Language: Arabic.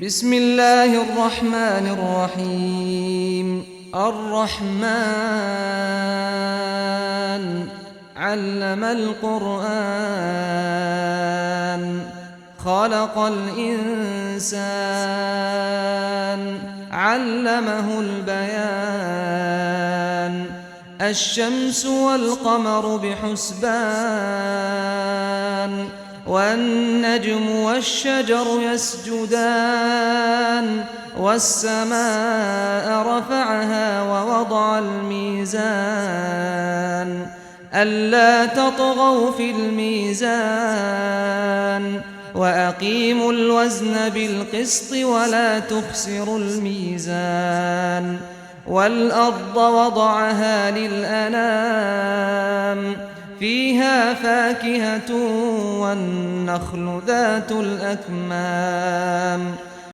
بسم الله الرحمن الرحيم الرحمن علم القرآن خلق الإنسان علمه البيان الشمس والقمر بحسبان والنجم والشجر يسجدان والسماء رفعها ووضع الميزان ألا تطغوا في الميزان وأقيموا الوزن بالقسط ولا تخسروا الميزان والأرض وضعها للأنام فيها فاكهة والنخل ذات الأكمام